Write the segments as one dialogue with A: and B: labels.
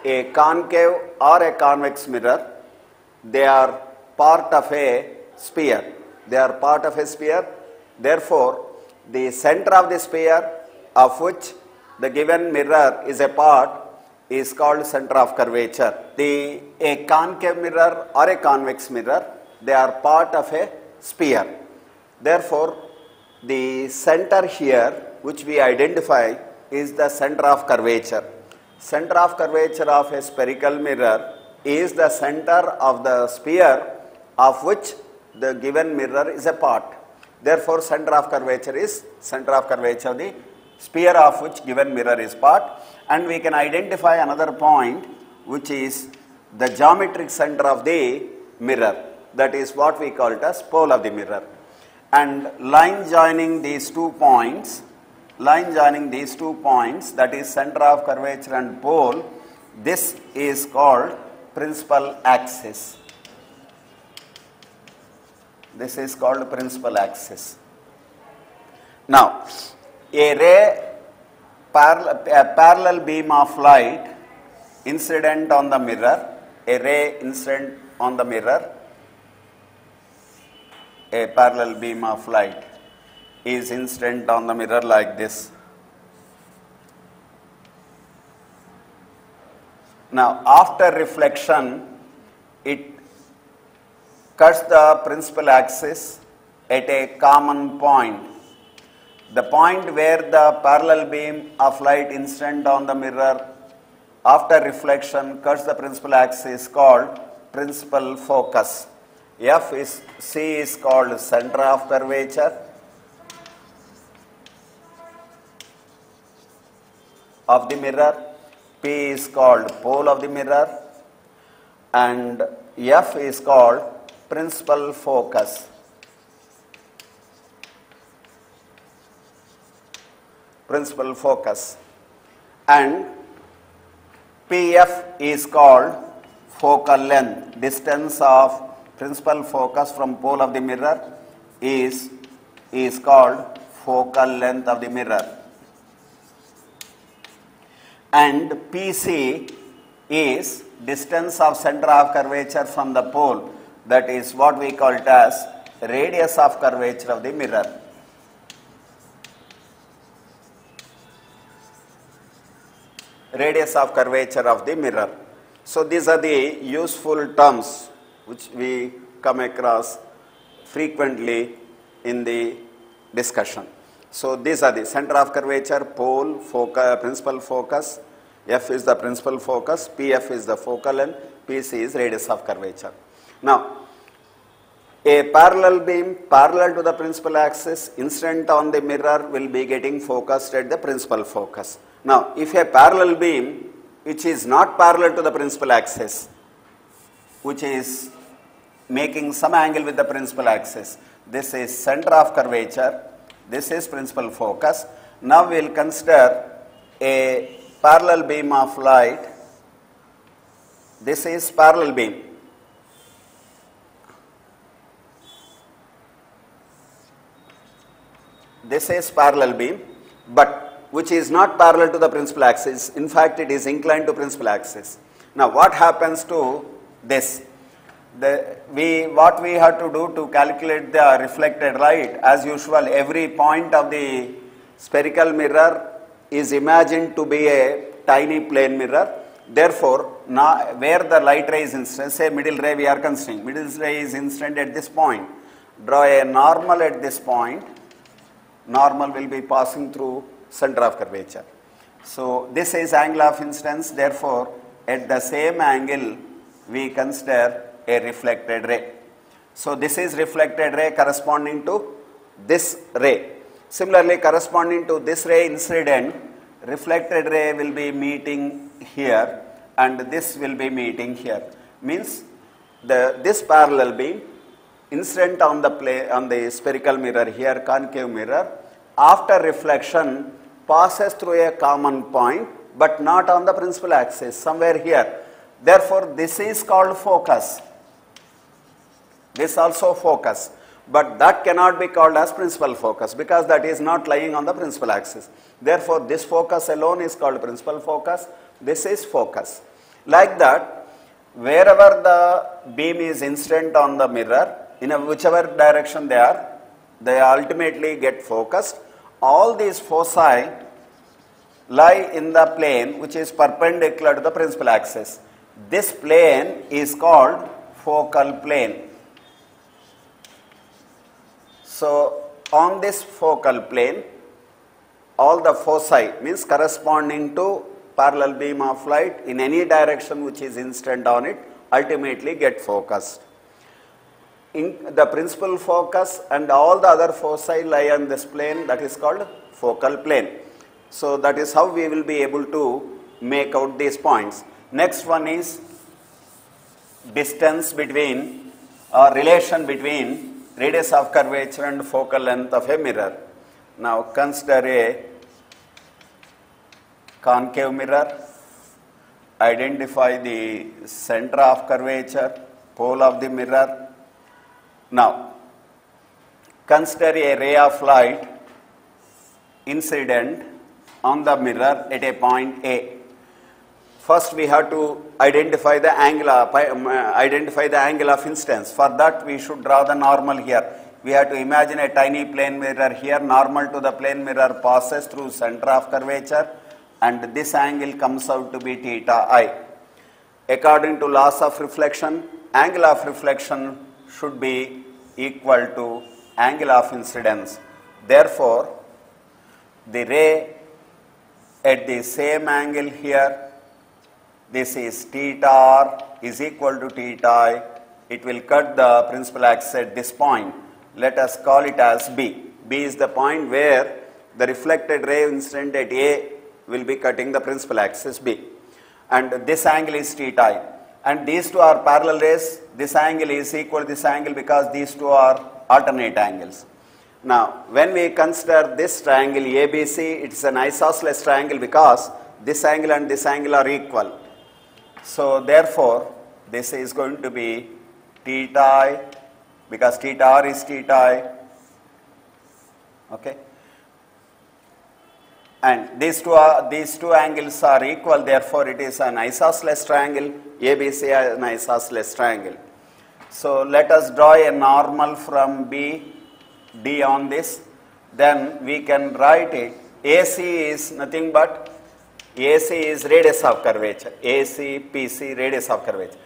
A: a concave or a convex mirror, they are part of a sphere. They are part of a sphere. Therefore, the center of the sphere of which the given mirror is a part is called center of curvature. A concave mirror or a convex mirror, they are part of a sphere. Therefore, the center here which we identify is the center of curvature. Center of curvature of a spherical mirror is the center of the sphere of which the given mirror is a part. Therefore, center of curvature is center of curvature of the sphere of which given mirror is part. And we can identify another point which is the geometric center of the mirror. That is what we call it as pole of the mirror. And line joining these 2 points, that is center of curvature and pole, this is called principal axis. This is called principal axis. Now, a parallel beam of light incident on the mirror, a ray incident on the mirror, a parallel beam of light is incident on the mirror like this. Now, after reflection, it cuts the principal axis at a common point. The point where the parallel beam of light incident on the mirror after reflection cuts the principal axis is called principal focus. C is called center of curvature of the mirror, P is called pole of the mirror, and F is called principal focus. Principal focus. And PF is called focal length. Distance of principal focus from pole of the mirror is called focal length of the mirror. And PC is distance of center of curvature from the pole. That is what we call it as radius of curvature of the mirror. Radius of curvature of the mirror. So these are the useful terms which we come across frequently in the discussion. So these are the center of curvature, pole, principal focus, F is the principal focus, PF is the focal length, PC is radius of curvature. Now, a parallel beam parallel to the principal axis incident on the mirror will be getting focused at the principal focus. Now, if a parallel beam which is not parallel to the principal axis, which is making some angle with the principal axis, this is center of curvature, this is principal focus. Now we will consider a parallel beam of light. This is parallel beam. This is parallel beam, but which is not parallel to the principal axis. In fact, it is inclined to principal axis. Now, what happens to this? What we have to do to calculate the reflected light, as usual, every point of the spherical mirror is imagined to be a tiny plane mirror. Therefore, now where the light ray is incident, say middle ray we are considering, middle ray is incident at this point. Draw a normal at this point. Normal will be passing through center of curvature. So this is angle of incidence. Therefore, at the same angle we consider a reflected ray. So this is reflected ray corresponding to this ray. Similarly, corresponding to this ray incident, reflected ray will be meeting here and this will be meeting here. Means this parallel beam incident on the spherical mirror here, concave mirror, after reflection passes through a common point but not on the principal axis, somewhere here. Therefore, this is called focus. This also focus, but that cannot be called as principal focus because that is not lying on the principal axis. Therefore, this focus alone is called principal focus. This is focus. Like that, wherever the beam is incident on the mirror, in whichever direction they ultimately get focused. All these foci lie in the plane which is perpendicular to the principal axis. This plane is called focal plane. So, on this focal plane, all the foci means corresponding to parallel beam of light in any direction which is incident on it ultimately get focused. The principal focus and all the other foci lie on this plane, that is called focal plane. So, that is how we will be able to make out these points. Next one is distance between or relation between radius of curvature and focal length of a mirror. Now, consider a concave mirror, identify the center of curvature, pole of the mirror. Now, consider a ray of light incident on the mirror at a point A. First, we have to identify the angle of incidence. For that, we should draw the normal here. We have to imagine a tiny plane mirror here. Normal to the plane mirror passes through center of curvature, and this angle comes out to be theta I. According to laws of reflection, angle of reflection should be equal to angle of incidence. Therefore, the ray at the same angle here, this is theta r is equal to theta I. It will cut the principal axis at this point. Let us call it as B. B is the point where the reflected ray incident at A will be cutting the principal axis B. And this angle is theta I. And these two are parallel rays. This angle is equal to this angle because these two are alternate angles. Now, when we consider this triangle ABC, it is an isosceles triangle because this angle and this angle are equal. So, therefore, this is going to be theta I because theta r is theta I. Okay. And these two angles are equal, therefore it is an isosceles triangle. ABC is an isosceles triangle. So let us draw a normal from B, D on this. Then we can write it. AC is nothing but AC is radius of curvature. AC, PC, radius of curvature.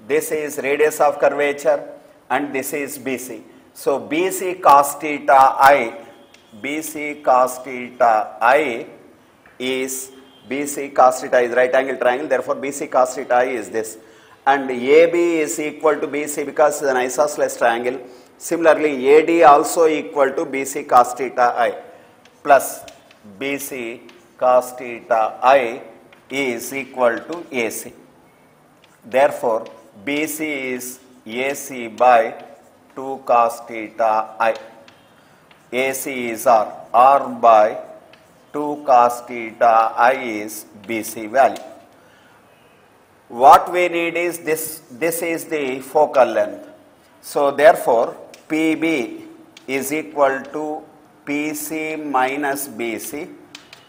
A: This is radius of curvature and this is BC. So BC cos theta I. BC cos theta I is right angle triangle, therefore BC cos theta I is this, and AB is equal to BC because it is an isosceles triangle. Similarly, AD also equal to BC cos theta I plus BC cos theta I is equal to AC. Therefore, BC is AC by 2 cos theta I. AC is R by 2 cos theta I is BC value. What we need is this is the focal length. So therefore, PB is equal to PC minus BC.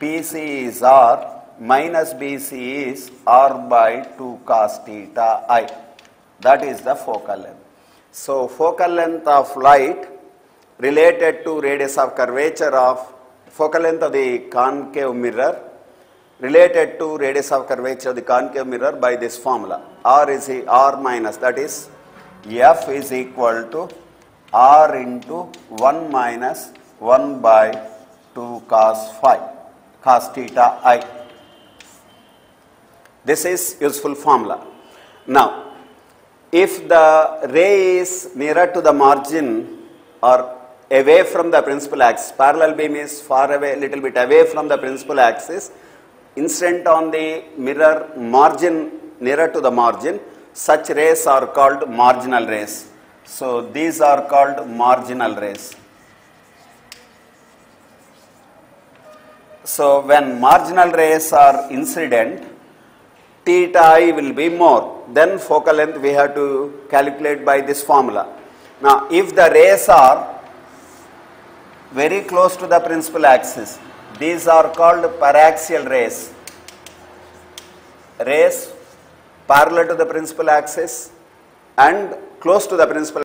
A: PC is R minus BC is R by 2 cos theta I. That is the focal length. So focal length of light related to radius of curvature of focal length of the concave mirror related to radius of curvature of the concave mirror by this formula. R is R minus, that is F is equal to R into 1 minus 1 by 2 cos theta I. This is useful formula. Now, if the ray is nearer to the margin or away from the principal axis, parallel beam is far away, little bit away from the principal axis, incident on the mirror margin, nearer to the margin, such rays are called marginal rays. So these are called marginal rays. So when marginal rays are incident, theta I will be more. Then focal length we have to calculate by this formula. Now if the rays are very close to the principal axis, these are called paraxial rays. Rays parallel to the principal axis and close to the principal